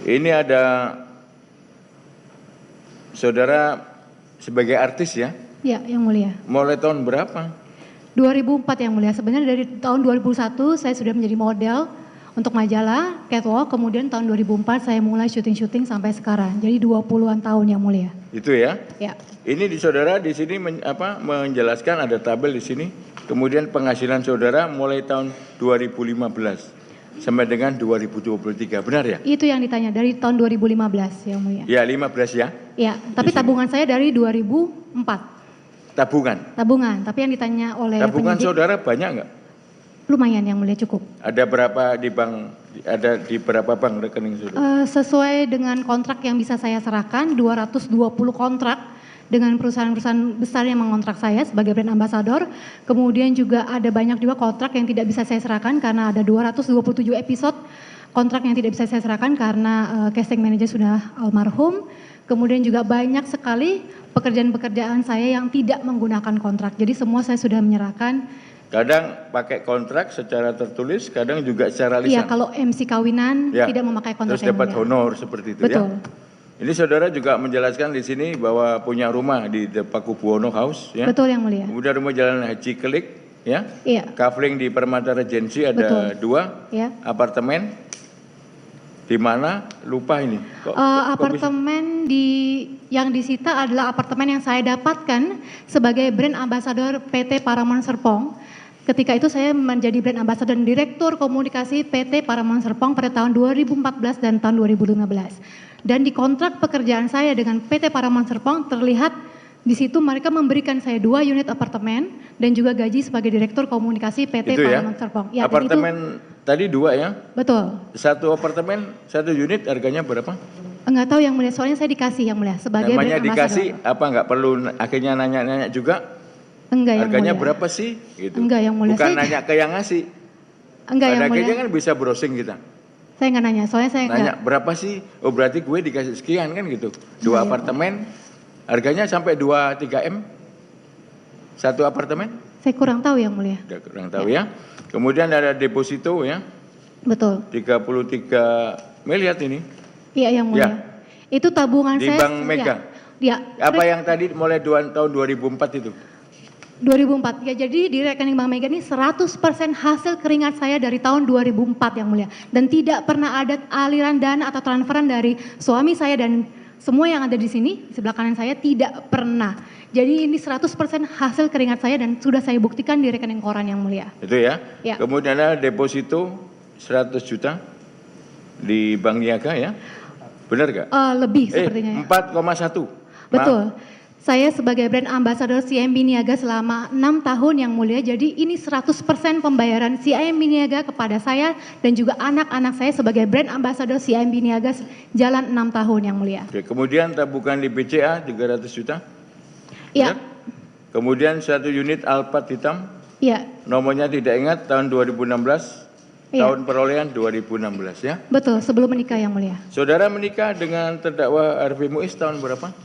Ini ada saudara sebagai artis ya? Ya, yang mulia. Mulai tahun berapa? 2004 yang mulia. Sebenarnya dari tahun 2001 saya sudah menjadi model untuk majalah, catwalk, kemudian tahun 2004 saya mulai syuting-syuting sampai sekarang. Jadi 20-an tahun yang mulia. Itu ya? Ya. Ini di saudara di sini menjelaskan ada tabel di sini. Kemudian penghasilan saudara mulai tahun 2015 sampai dengan 2023, benar ya? Itu yang ditanya dari tahun 2015 yang mulia. Ya, 15 ya? Ya, tapi tabungan saya dari 2004. Tabungan, tapi yang ditanya oleh tabungan penyidik, saudara banyak nggak? lumayan yang mulia, cukup. Ada berapa di bank? Ada di berapa bank rekening saudara? Sesuai dengan kontrak yang bisa saya serahkan, 220 kontrak dengan perusahaan-perusahaan besar yang mengontrak saya sebagai brand ambassador. Kemudian juga ada banyak juga kontrak yang tidak bisa saya serahkan karena ada 227 episode kontrak yang tidak bisa saya serahkan karena casting manager sudah almarhum. Kemudian juga banyak sekali pekerjaan-pekerjaan saya yang tidak menggunakan kontrak. Jadi semua saya sudah menyerahkan. Kadang pakai kontrak secara tertulis, kadang juga secara lisan. Iya, kalau MC kawinan ya, tidak memakai kontrak. Terus dapat honor seperti itu. Betul. Ya. Ini saudara juga menjelaskan di sini bahwa punya rumah di Pakubuwono House. Ya. Betul yang mulia. Kemudian rumah Jalan Haji Kelik. Ya. Iya. Kafling di Permata Regency ada 2. Ya. Apartemen. Di mana? Lupa ini. Apartemen yang disita adalah apartemen yang saya dapatkan sebagai brand ambassador PT Paramount Serpong. Ketika itu saya menjadi brand ambassador dan direktur komunikasi PT Paramount Serpong pada tahun 2014 dan tahun 2015. Dan di kontrak pekerjaan saya dengan PT Paramount Serpong terlihat di situ mereka memberikan saya 2 unit apartemen dan juga gaji sebagai direktur komunikasi PT itu Paramount ya? Serpong. Ya, apartemen itu, tadi 2 ya? Betul. 1 apartemen, 1 unit harganya berapa? Enggak tahu yang mulia, soalnya saya dikasih yang mulia sebagai namanya brand dikasih ambassador. apa enggak perlu akhirnya nanya-nanya juga? Enggak yang harganya mulia. Berapa sih? Gitu. Enggak yang mulia. Bukan saya nanya ke yang ngasih. Enggak yang mulia. Akhirnya kan bisa browsing kita. Saya enggak nanya, soalnya saya nanya enggak. berapa sih? Oh berarti gue dikasih sekian kan gitu. 2 apartemen, harganya sampai 2-3 M. 1 apartemen? Saya kurang tahu yang mulia. Kurang tahu ya. Kemudian ada deposito ya. Betul. 33 miliar ini. Iya yang mulia. Ya. Itu tabungan di saya. Bank Mega. Ya. Apa yang tadi mulai tahun 2004 itu? 2004. Ya, jadi di rekening Bank Mega ini 100% hasil keringat saya dari tahun 2004 yang mulia. Dan tidak pernah ada aliran dana atau transferan dari suami saya dan semua yang ada di sini, di sebelah kanan saya tidak pernah. Jadi ini 100% hasil keringat saya dan sudah saya buktikan di rekening koran yang mulia. Itu ya. Ya. Kemudian ada deposito 100 juta di Bank Niaga ya. Benar gak? Lebih sepertinya. 4,1. Betul. Saya sebagai brand ambassador CIMB Niaga selama 6 tahun yang mulia. Jadi ini 100% pembayaran CIMB Niaga kepada saya dan juga anak-anak saya sebagai brand ambassador CIMB Niaga jalan 6 tahun yang mulia. Oke, kemudian tabungan di BCA 300 juta. Iya. Kemudian 1 unit Alphard hitam. Iya. Nomornya tidak ingat tahun 2016. Iya. Tahun perolehan 2016 ya. Betul, sebelum menikah yang mulia. Saudara menikah dengan terdakwa Harvey Muiz tahun berapa?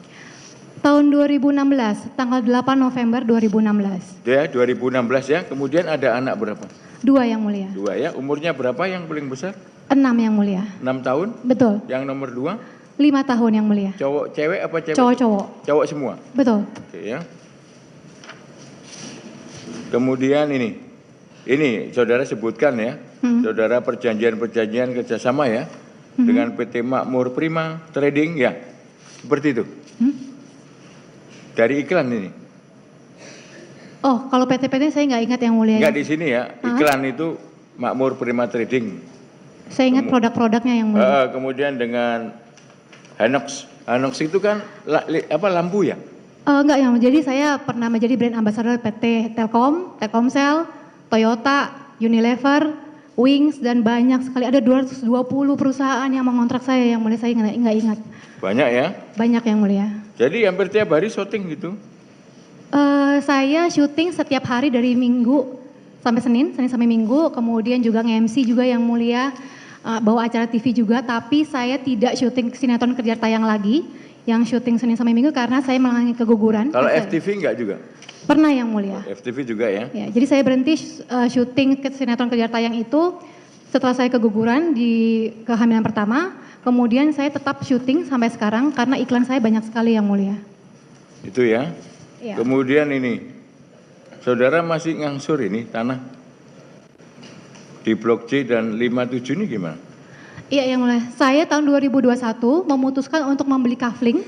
Tahun 2016, tanggal 8 November 2016. Ya, 2016 ya. Kemudian ada anak berapa? 2 yang mulia. 2 ya. Umurnya berapa yang paling besar? 6 yang mulia. 6 tahun. Betul. Yang nomor 2? 5 tahun yang mulia. Cowok, cewek apa cewek? Cowok-cowok. Cowok semua. Betul. Oke ya. Kemudian ini saudara sebutkan ya, saudara perjanjian-perjanjian kerjasama ya, dengan PT Makmur Prima Trading ya, seperti itu. Dari iklan ini. Oh, kalau PT-PT saya nggak ingat yang mulia. Enggak di sini ya, iklan itu Makmur Prima Trading. Saya ingat produk-produknya yang mulia. Kemudian dengan Hanox. Hanox itu kan lampu ya? Enggak yang, jadi saya pernah menjadi brand ambassador PT Telkom, Telkomsel, Toyota, Unilever, Wings dan banyak sekali. Ada 220 perusahaan yang mengontrak saya yang mulia, saya nggak ingat. Banyak ya? Banyak yang mulia. Jadi hampir tiap hari syuting gitu? Saya syuting setiap hari dari Minggu sampai Senin sampai Minggu. Kemudian juga nge-MC juga yang mulia, bawa acara TV juga. Tapi saya tidak syuting sinetron Kejar Tayang lagi, yang syuting Senin sampai Minggu karena saya mengalami keguguran. Kalau FTV enggak juga? Pernah yang mulia. FTV juga ya? Ya, jadi saya berhenti syuting sinetron Kejar Tayang itu setelah saya keguguran di kehamilan pertama. Kemudian saya tetap syuting sampai sekarang karena iklan saya banyak sekali yang mulia. Itu ya. Iya. Kemudian ini, saudara masih ngangsur ini tanah di Blok C dan 57 ini gimana? Iya yang mulia, saya tahun 2021 memutuskan untuk membeli kafling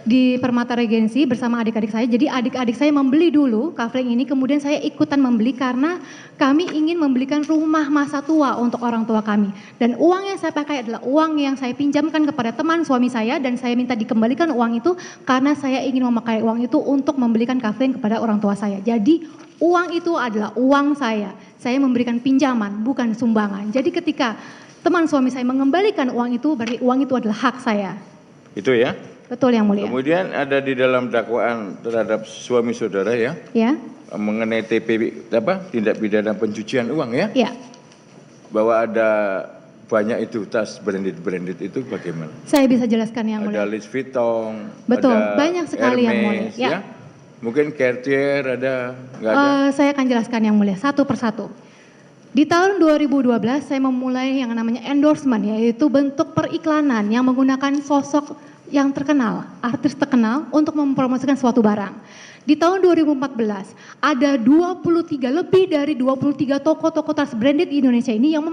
di Permata Regensi bersama adik-adik saya. Jadi adik-adik saya membeli dulu kafling ini, kemudian saya ikutan membeli karena kami ingin membelikan rumah masa tua untuk orang tua kami. Dan uang yang saya pakai adalah uang yang saya pinjamkan kepada teman suami saya dan saya minta dikembalikan uang itu karena saya ingin memakai uang itu untuk membelikan kafling kepada orang tua saya. Jadi uang itu adalah uang saya. Saya memberikan pinjaman, bukan sumbangan. Jadi ketika teman suami saya mengembalikan uang itu, berarti uang itu adalah hak saya. Itu ya. Betul yang mulia. Kemudian ada di dalam dakwaan terhadap suami saudara ya, Ya. mengenai tindak pidana pencucian uang ya, Ya. bahwa ada banyak itu tas branded itu bagaimana? Saya bisa jelaskan yang mulia. Ada Louis Vuitton, Betul, ada banyak sekali yang mulia. Hermes, Ya. ya. Mungkin Cartier ada, nggak ada? Saya akan jelaskan yang mulia satu persatu. Di tahun 2012 saya memulai yang namanya endorsement, yaitu bentuk periklanan yang menggunakan sosok yang terkenal, artis terkenal untuk mempromosikan suatu barang. Di tahun 2014 ada lebih dari 23 toko-toko tas branded di Indonesia ini yang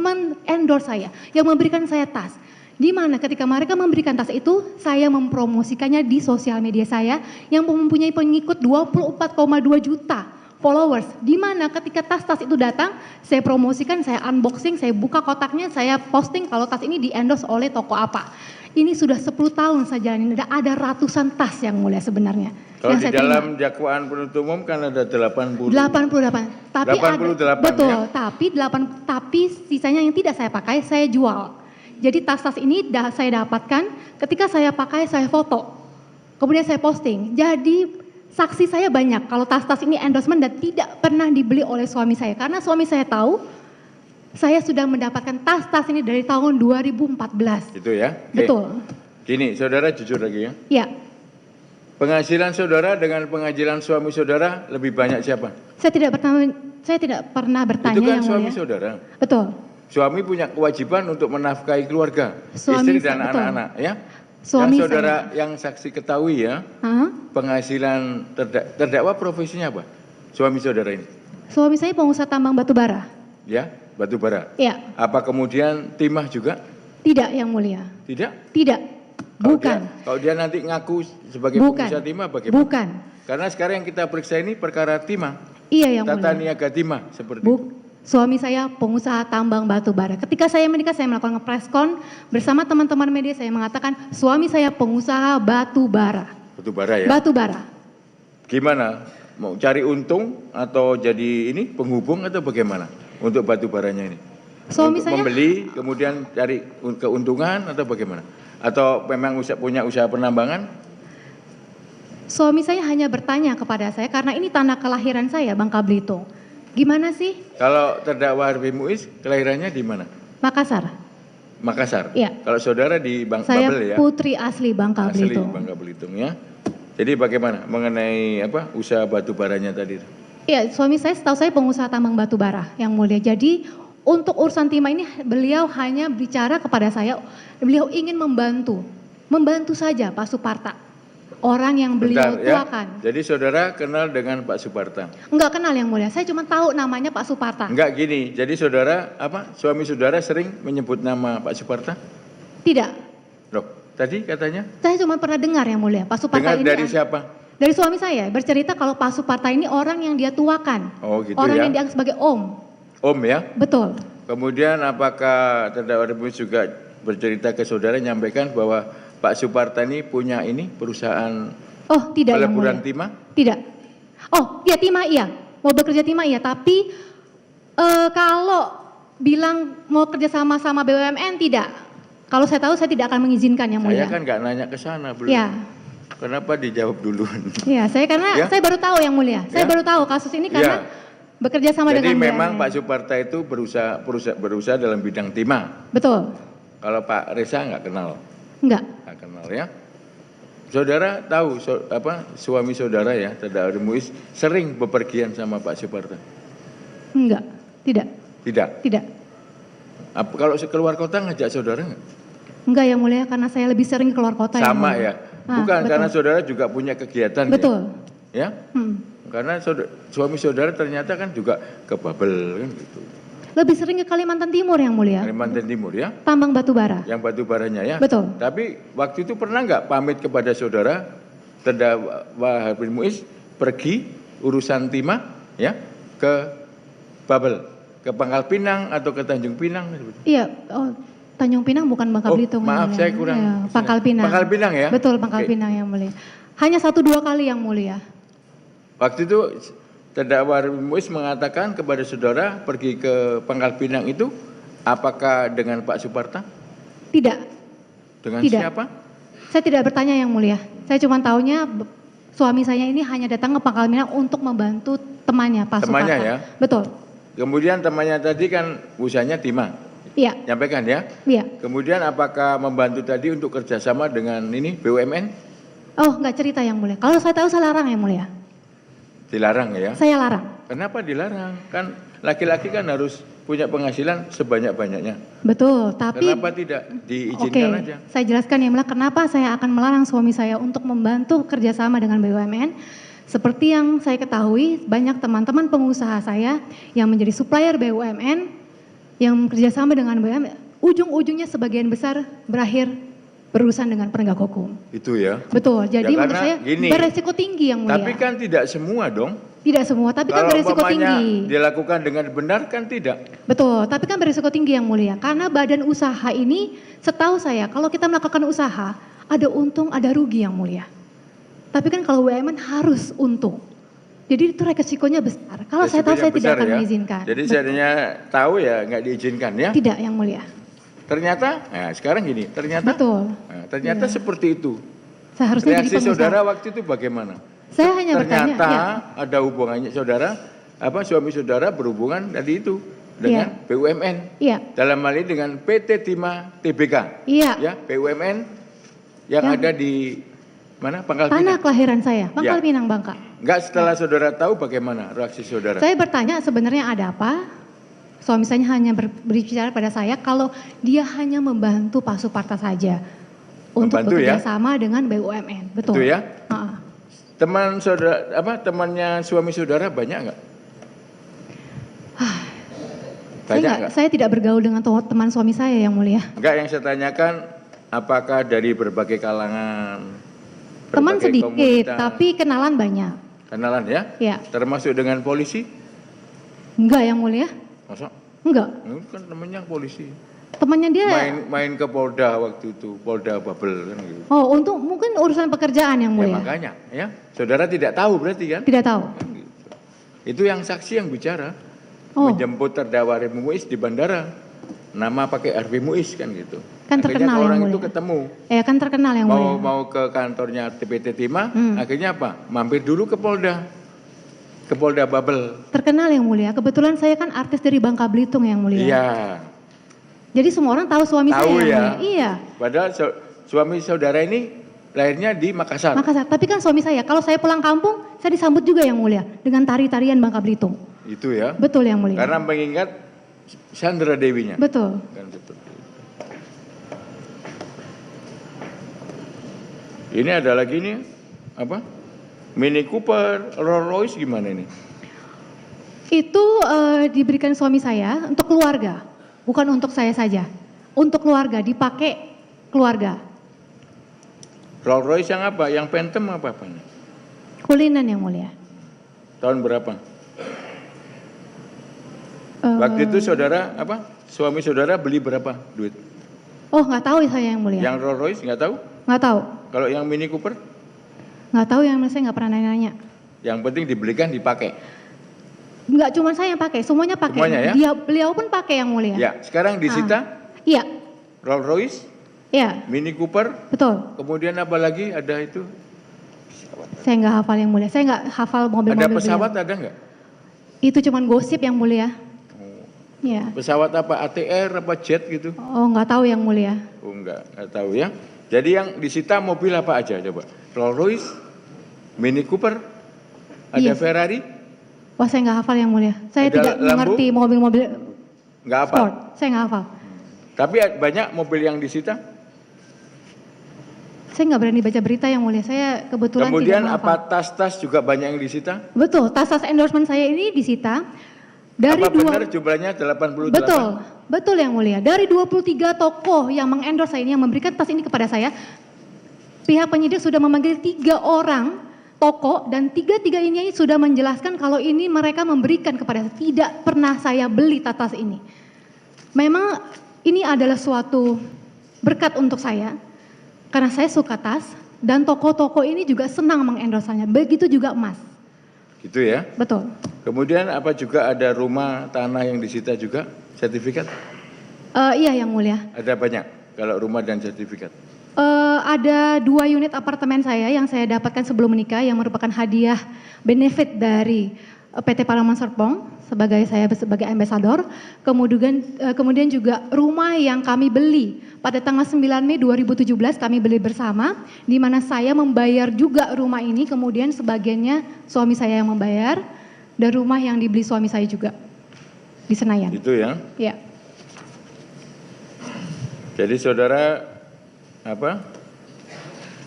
endorse saya, yang memberikan saya tas. Di mana ketika mereka memberikan tas itu, saya mempromosikannya di sosial media saya yang mempunyai pengikut 24,2 juta followers. Di mana ketika tas-tas itu datang, saya promosikan, saya unboxing, saya buka kotaknya, saya posting kalau tas ini di-endorse oleh toko apa. Ini sudah 10 tahun saya jalanin, ada ratusan tas yang mulia sebenarnya. Kalau yang di dalam dakwaan penuntut umum kan ada 80. 88. Tapi 88 betul, ya? tapi sisanya yang tidak saya pakai saya jual. Jadi tas-tas ini saya dapatkan ketika saya pakai saya foto. Kemudian saya posting. Jadi saksi saya banyak kalau tas-tas ini endorsement dan tidak pernah dibeli oleh suami saya. Karena suami saya tahu saya sudah mendapatkan tas-tas ini dari tahun 2014. Itu ya? Betul. Gini, saudara jujur lagi ya. Ya. Penghasilan saudara dengan penghasilan suami saudara lebih banyak siapa? Saya tidak pernah bertanya Itu kan yang suami mulia. saudara. Betul. Suami punya kewajiban untuk menafkahi keluarga, Suami istri dan betul. anak-anak ya. Suami yang saudara yang saksi ketahui ya, Hah? penghasilan terdakwa profesinya apa? Suami saudara ini. Suami saya pengusaha tambang batu bara. Ya, batu bara. Ya. Apa kemudian timah juga? Tidak yang mulia. Tidak? Tidak. Bukan. Kalau dia nanti ngaku sebagai Bukan. pengusaha timah bagaimana? Bukan. Karena sekarang yang kita periksa ini perkara timah. Iya yang Tata mulia. niaga timah seperti itu. Suami saya pengusaha tambang batu bara. Ketika saya menikah saya melakukan press con bersama teman-teman media, saya mengatakan suami saya pengusaha batu bara. Batu bara ya. Batu bara. Gimana? Mau cari untung atau jadi ini penghubung atau bagaimana untuk batu baranya ini? Suami untuk saya membeli kemudian cari keuntungan atau bagaimana? Atau memang punya usaha penambangan? Suami saya hanya bertanya kepada saya karena ini tanah kelahiran saya, Bangka Belitung. Gimana sih? Kalau terdakwa Harvey Muiz kelahirannya di mana? Makassar. Makassar. Iya. Kalau saudara di Saya Babel ya. putri asli Bangka Asli Belitung. Bangka Belitung ya. Jadi bagaimana mengenai usaha batu baranya tadi? Iya, suami saya setahu saya pengusaha tambang batu bara yang mulia. Jadi untuk urusan timah ini beliau hanya bicara kepada saya, beliau ingin membantu saja Pak Suparta. Orang yang beliau tuakan. Jadi saudara kenal dengan Pak Suparta? Enggak kenal yang mulia, saya cuma tahu namanya Pak Suparta. Enggak gini, jadi saudara suami saudara sering menyebut nama Pak Suparta? Tidak. Loh, tadi katanya? Saya cuma pernah dengar yang mulia, Pak Suparta Dengar ini. dari siapa? Dari suami saya, bercerita kalau Pak Suparta ini orang yang dia tuakan. Oh gitu orang ya. yang dianggap sebagai om. Om ya? Betul. Kemudian apakah terdakwa Rebus juga bercerita ke saudara nyampaikan bahwa Pak Suparta ini punya perusahaan Oh tidak yang mulia. peleburan timah? Tidak. Oh iya timah iya, mau bekerja timah iya, tapi kalau bilang mau kerja sama BUMN tidak. Kalau saya tahu saya tidak akan mengizinkan yang mulia. Saya kan nggak nanya ke sana belum. Ya. Kenapa dijawab duluan? Ya, saya saya baru tahu yang mulia. Saya baru tahu kasus ini karena bekerja sama Jadi dengan memang BUMN. Pak Suparta itu berusaha dalam bidang timah. Betul. Kalau Pak Reza nggak kenal. Enggak. Nggak kenal ya. Saudara tahu suami saudara ya, terdakwa Muiz sering bepergian sama Pak Suparta? Enggak. Tidak. Tidak. Tidak. Kalau keluar kota ngajak saudara nggak? Enggak yang mulia, karena saya lebih sering keluar kota. Sama yang mulia. ya? Bukan, betul. karena saudara juga punya kegiatan. Betul. Ya? Karena suami saudara ternyata kan juga ke Babel kan gitu. Lebih sering ke Kalimantan Timur yang mulia. Kalimantan Timur ya? Tambang batu bara. Yang batu baranya ya? Betul. Tapi waktu itu pernah nggak pamit kepada saudara terdakwa Harvey Muiz pergi urusan timah ya ke Babel, ke Pangkal Pinang atau ke Tanjung Pinang? Iya, Tanjung Pinang bukan Bangka Belitung. Maaf, yang mulia. saya kurang. Ya, Pangkal Pinang. Pangkal Pinang ya? Betul, Pangkal Pinang yang mulia. Hanya 1-2 kali yang mulia. Waktu itu terdakwa Harvey Muiz mengatakan kepada saudara pergi ke Pangkal Pinang itu apakah dengan Pak Suparta? Tidak. Dengan Tidak. siapa? Saya tidak bertanya yang mulia. Saya cuma taunya suami saya ini hanya datang ke Pangkal Pinang untuk membantu temannya, Pak Suparta. Temannya ya? Betul. Kemudian temannya tadi kan usahanya timah. Iya. Nyampaikan ya? Iya. Kemudian apakah membantu tadi untuk kerjasama dengan ini BUMN? Oh, nggak cerita yang mulia. Kalau saya tahu saya larang yang mulia. Dilarang ya? Saya larang. Kenapa dilarang? Kan laki-laki kan harus punya penghasilan sebanyak-banyaknya. Betul, tapi Kenapa tidak diizinkan aja? Saya jelaskan yang mulia kenapa saya akan melarang suami saya untuk membantu kerjasama dengan BUMN. Seperti yang saya ketahui, banyak teman-teman pengusaha saya yang menjadi supplier BUMN, yang kerjasama dengan BUMN, ujung-ujungnya sebagian besar berakhir berurusan dengan penegak hukum. Itu ya? Betul, jadi Ya, menurut karena saya gini, beresiko tinggi yang mulia. Tapi kan tidak semua dong. Tidak semua, tapi kan Kalau beresiko umpamanya tinggi. dilakukan dengan benar kan tidak. Betul, tapi kan berisiko tinggi yang mulia. Karena badan usaha ini, setahu saya, kalau kita melakukan usaha, ada untung, ada rugi yang mulia. Tapi kan kalau BUMN harus untung. Jadi itu resikonya besar. Kalau saya tahu, saya tidak akan mengizinkan. Jadi seandainya tahu ya nggak diizinkan ya. Tidak yang mulia. Ternyata, nah sekarang gini, ternyata, Betul. nah, ternyata seperti itu. Seharusnya Reaksi jadi pengusaha. saudara waktu itu bagaimana? Saya hanya bertanya. Ternyata Ya. ada hubungannya saudara, suami saudara berhubungan tadi itu dengan BUMN. Iya. Dalam hal ini dengan PT Timah Tbk. Iya. Ya, BUMN yang ada di mana? Pangkal Tanah Pinang. kelahiran saya, Pangkal Ya. Pinang, Bangka. Enggak, setelah saudara tahu bagaimana reaksi saudara? Saya bertanya sebenarnya ada apa? Suami saya hanya berbicara pada saya kalau dia hanya membantu Pak Suparta saja untuk Membantu bekerja ya? sama dengan BUMN. Betul. Itu ya? Ha-ha. Teman saudara temannya suami saudara banyak enggak? Banyak enggak? Saya tidak bergaul dengan teman suami saya yang mulia. Enggak, yang saya tanyakan apakah dari berbagai kalangan? Teman berbagai sedikit, komunitas? tapi kenalan banyak. Kenalan ya? Ya, Termasuk dengan polisi? enggak yang mulia? Masa? Enggak. Ini kan namanya polisi. Temannya dia. Main ke Polda waktu itu, Polda Babel kan gitu. Oh, untuk mungkin urusan pekerjaan yang Ya mulia. makanya, ya. Saudara tidak tahu berarti kan? Tidak tahu. Kan gitu. Itu yang saksi yang bicara. Oh, Menjemput terdakwa Harvey Muiz di bandara. Nama pakai Harvey Muiz kan gitu. Kan Akhirnya terkenal yang orang mulia. itu ketemu. kan terkenal yang mulia. Mau ke kantornya PT Timah, Hmm. akhirnya apa? Mampir dulu ke Polda. Ke Polda Babel. Terkenal yang mulia. Kebetulan saya kan artis dari Bangka Belitung yang mulia. Iya. Jadi semua orang tahu suami Tahu saya yang ya. mulia. Iya. Padahal suami saudara ini lahirnya di Makassar. Makassar. Tapi kan suami saya, kalau saya pulang kampung, saya disambut juga yang mulia dengan tari-tarian Bangka Belitung. Itu ya. Betul yang mulia. Karena mengingat Sandra Dewinya. Betul. Kan seperti itu. Ini ada lagi nih apa? Mini Cooper, Rolls Royce gimana ini? Itu diberikan suami saya untuk keluarga, bukan untuk saya saja. Untuk keluarga, dipakai keluarga. Rolls Royce yang apa? Yang Phantom apa apanya? Kulinan yang mulia. Tahun berapa? Waktu itu saudara apa? Suami saudara beli berapa duit? Oh, nggak tahu saya yang mulia. Yang Rolls Royce nggak tahu? Nggak tahu. Kalau yang Mini Cooper? Nggak tahu yang saya nggak pernah nanya-nanya. Yang penting dibelikan dipakai. Nggak cuma saya yang pakai, semuanya pakai. Semuanya ya? Beliau pun pakai yang mulia. Ya, sekarang disita Iya, Rolls Royce, iya, Mini Cooper, betul. kemudian apa lagi ada itu? Saya nggak hafal yang mulia. Saya nggak hafal mobil-mobil Ada pesawat beliau. ada nggak? Itu cuma gosip yang mulia. Iya. Pesawat apa? ATR apa jet gitu? Oh, nggak tahu yang mulia. Oh enggak tahu ya. Jadi yang disita mobil apa aja coba? Rolls Royce, Mini Cooper, ada Yes. Ferrari, Wah, saya nggak hafal yang mulia. Saya Ada tidak Lambo? mengerti mobil-mobil nggak apa. sport. Saya nggak hafal. Tapi banyak mobil yang disita. Saya nggak berani baca berita yang mulia, saya kebetulan Kemudian tidak apa menghafal. tas-tas juga banyak yang disita? Betul, tas-tas endorsement saya ini disita dari Apa benar jumlahnya 88? Betul yang mulia. Dari 23 tokoh yang mengendorse saya ini, yang memberikan tas ini kepada saya, pihak penyidik sudah memanggil 3 orang tokoh dan 3 ini sudah menjelaskan kalau ini mereka memberikan kepada saya. Tidak pernah saya beli tas ini. Memang ini adalah suatu berkat untuk saya karena saya suka tas dan tokoh-tokoh ini juga senang mengendorsanya. Begitu juga emas. Gitu ya. Betul. Kemudian apa juga ada rumah tanah yang disita juga, sertifikat? Iya yang mulia. Ada banyak kalau rumah dan sertifikat. Ada 2 unit apartemen saya yang saya dapatkan sebelum menikah yang merupakan hadiah benefit dari PT Paramount Serpong sebagai ambasador. Kemudian juga rumah yang kami beli pada tanggal 9 Mei 2017 kami beli bersama, di mana saya membayar juga rumah ini, kemudian sebagiannya suami saya yang membayar, dan rumah yang dibeli suami saya juga di Senayan. Itu ya. Ya. Jadi saudara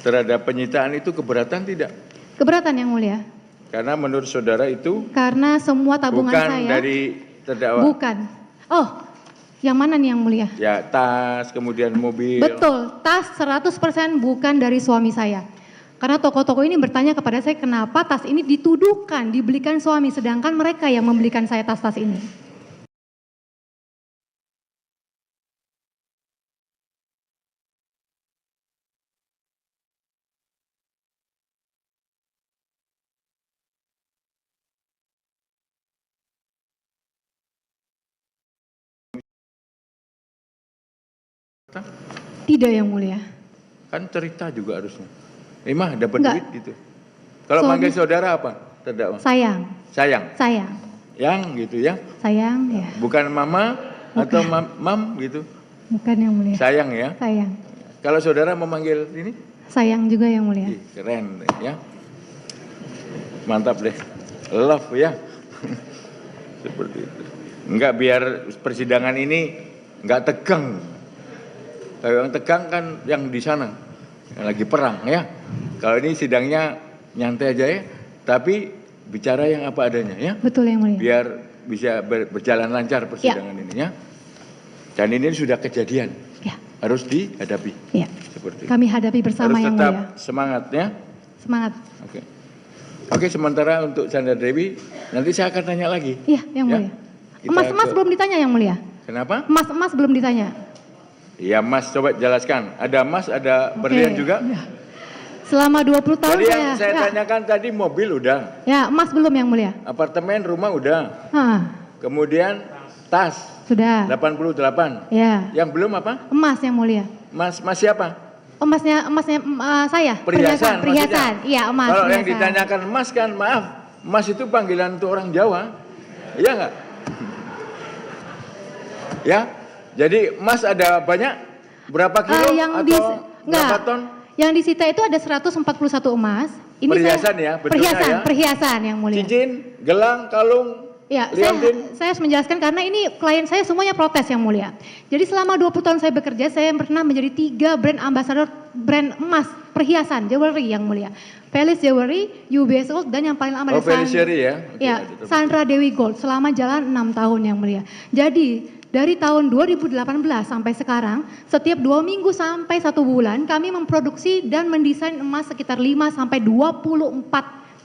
terhadap penyitaan itu keberatan tidak? Keberatan yang mulia. Karena menurut saudara itu Karena semua tabungan bukan saya dari terdakwa. bukan. Oh, yang mana nih yang mulia? Ya, tas, kemudian mobil. Betul, tas 100% bukan dari suami saya. Karena tokoh-tokoh ini bertanya kepada saya kenapa tas ini dituduhkan, dibelikan suami, sedangkan mereka yang membelikan saya tas-tas ini. Tidak yang mulia. Kan cerita juga harusnya. Mah dapat Enggak. duit gitu. Kalau Suami- manggil saudara apa? Terdakwa. Sayang, Sayang. Yang gitu ya. sayang ya. Bukan mama atau mam gitu. Bukan yang mulia. Sayang ya. Sayang, Kalau saudara memanggil ini, sayang juga yang mulia. ih, keren ya. Mantap deh. Love ya. Seperti itu. Enggak biar persidangan ini enggak tegang. Kalau yang tegang kan yang di sana yang lagi perang ya. Kalau ini sidangnya nyantai aja ya, tapi bicara yang apa adanya ya. Betul yang mulia. Biar bisa berjalan lancar persidangan ini ya. Dan ini sudah kejadian, Ya, harus dihadapi ya. seperti itu. Kami hadapi bersama Harus yang tetap mulia. semangat ya. Semangat. Oke. Oke, sementara untuk Sandra Dewi nanti saya akan tanya lagi. Iya, yang Ya. mulia. Kita Emas belum ditanya yang mulia. Kenapa? Emas belum ditanya. Iya, Mas coba jelaskan. Ada emas, ada berlian Oke. juga. Ya. Selama 20 tahun Tadi yang saya ya. tanyakan tadi mobil udah, Ya, emas belum yang mulia. apartemen, rumah udah, Hah, kemudian tas sudah. 88. Ya, Yang belum apa? emas yang mulia. Mas siapa? Emasnya saya. Perhiasan. Perhiasan. maksudnya. Iya, emas. Kalau yang perhiasan. ditanyakan emas kan maaf, emas itu panggilan untuk orang Jawa, iya nggak? Ya, jadi emas ada banyak, berapa kilo atau berapa ton? Yang disita itu ada 141 emas. Ini Perhiasan ya, bentuknya ya? perhiasan yang mulia. Cincin, gelang, kalung, Ya, liontin. saya harus menjelaskan karena ini klien saya semuanya protes yang mulia. Jadi selama 20 tahun saya bekerja, saya pernah menjadi 3 brand ambassador brand emas, perhiasan, jewelry yang mulia. Palace Jewelry, UBS Gold, dan yang paling lama Oh, Felicity ya? Ya, Sandra Dewi Gold selama jalan 6 tahun yang mulia. Jadi dari tahun 2018 sampai sekarang, setiap 2 minggu sampai 1 bulan kami memproduksi dan mendesain emas sekitar 5 sampai 24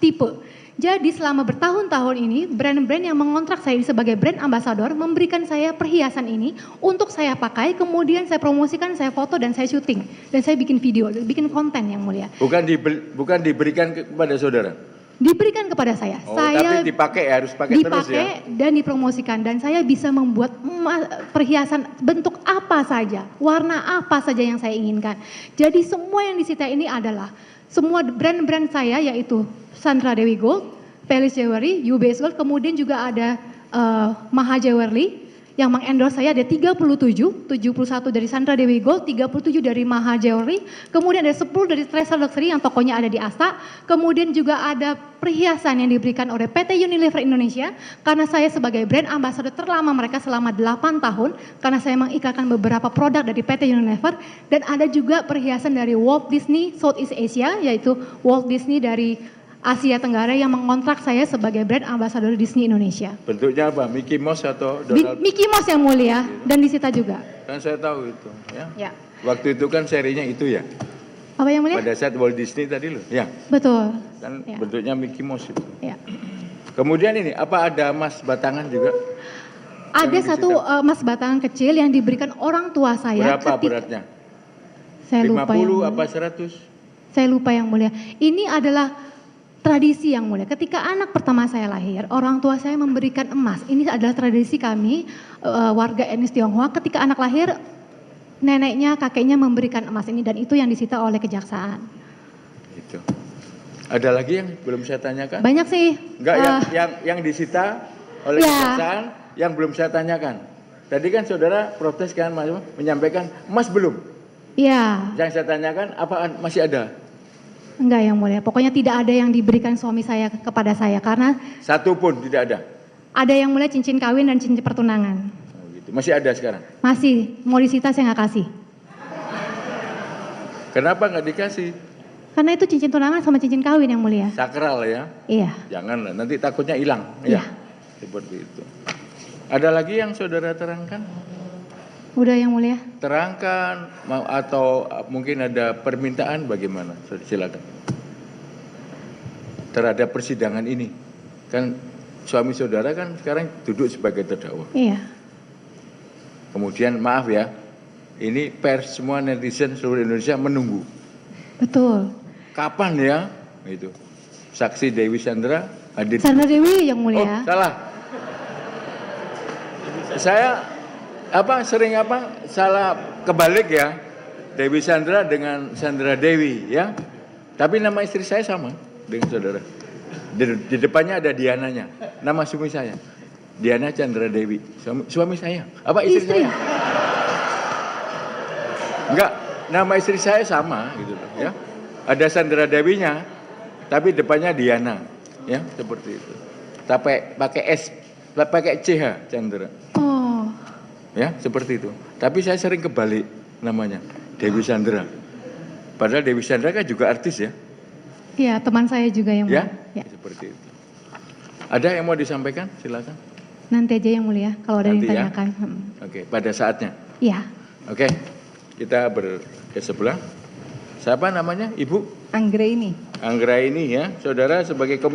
tipe. Jadi selama bertahun-tahun ini brand-brand yang mengontrak saya sebagai brand ambassador memberikan saya perhiasan ini untuk saya pakai, kemudian saya promosikan, saya foto dan saya syuting dan saya bikin video, bikin konten yang mulia. Bukan diberikan kepada saudara. Diberikan kepada saya. Oh, saya tapi dipakai harus pakai terus ya. dan dipromosikan dan saya bisa membuat perhiasan bentuk apa saja, warna apa saja yang saya inginkan. Jadi semua yang disita ini adalah semua brand-brand saya yaitu Sandra Dewi Gold, Palace Jewelry, UBS Gold, kemudian juga ada Maha Jewelry yang mengendorse saya ada 37, 71 dari Sandra Dewi Gold, 37 dari Maha Jewelry, kemudian ada 10 dari Treasure Luxury yang tokonya ada di Asta, kemudian juga ada perhiasan yang diberikan oleh PT Unilever Indonesia, karena saya sebagai brand ambassador terlama mereka selama 8 tahun, karena saya mengiklankan beberapa produk dari PT Unilever, dan ada juga perhiasan dari Walt Disney Southeast Asia, yaitu Walt Disney dari Asia Tenggara yang mengontrak saya sebagai brand ambassador Disney Indonesia. Bentuknya apa? Mickey Mouse atau Donald? Mickey Mouse yang mulia, dan disita juga. Kan saya tahu itu, ya. Ya. Waktu itu kan serinya itu ya. Apa yang mulia? Pada saat Walt Disney tadi loh, ya. Betul. Kan Ya. bentuknya Mickey Mouse itu. Ya. Kemudian ini, apa ada emas batangan juga? Ada satu emas batangan kecil yang diberikan orang tua saya. Berapa beratnya? Saya lupa 50 yang apa mulia. 100? Saya lupa yang mulia. Ini adalah tradisi yang mulia. Ketika anak pertama saya lahir, orang tua saya memberikan emas. Ini adalah tradisi kami warga etnis Tionghoa. Ketika anak lahir, neneknya, kakeknya memberikan emas ini, dan itu yang disita oleh kejaksaan. Itu. Ada lagi yang belum saya tanyakan? Banyak sih. Enggak, yang disita oleh Ya. kejaksaan yang belum saya tanyakan. Tadi kan saudara protes kan, menyampaikan emas belum. Iya. Yang saya tanyakan apaan masih ada? Enggak yang mulia. Pokoknya tidak ada yang diberikan suami saya kepada saya, karena Satu pun tidak ada. ada yang mulia cincin kawin dan cincin pertunangan. Oh, gitu. Masih ada sekarang. Masih mau disita saya nggak kasih. Kenapa nggak dikasih? Karena itu cincin tunangan sama cincin kawin yang mulia. Sakral ya. Iya. Jangan, nanti takutnya hilang. Iya. Ya. Seperti itu. Ada lagi yang saudara terangkan? Udah yang mulia. Terangkan atau mungkin ada permintaan bagaimana? Silakan. Terhadap persidangan ini. Kan suami saudara kan sekarang duduk sebagai terdakwa. Iya. Kemudian maaf ya, ini pers semua netizen seluruh Indonesia menunggu. Betul. Kapan ya? Itu. Saksi Dewi Sandra hadir. Sandra Dewi yang Oh, mulia. salah. Saya sering salah kebalik ya. Dewi Sandra dengan Sandra Dewi ya. Tapi nama istri saya sama dengan saudara. Di depannya ada Diananya. Nama suami saya. Diana Chandra Dewi. Suami saya. Apa istri saya? Enggak, nama istri saya sama gitu loh ya. Ada Sandra Dewinya, tapi depannya Diana. Ya, seperti itu. Tapi pakai S, pakai CH Chandra. Oh. Ya, seperti itu. Tapi saya sering kebalik namanya, Dewi Sandra. Padahal Dewi Sandra kan juga artis ya. Iya, teman saya juga yang Ya, mulia. Ya. seperti itu. Ada yang mau disampaikan? Silakan. Nanti aja yang mulia kalau ada yang Nanti ya. ditanyakan. Oke, pada saatnya. Iya. Oke, kita ke sebelah. Siapa namanya? Ibu? Anggraini. Anggraini ya. Saudara sebagai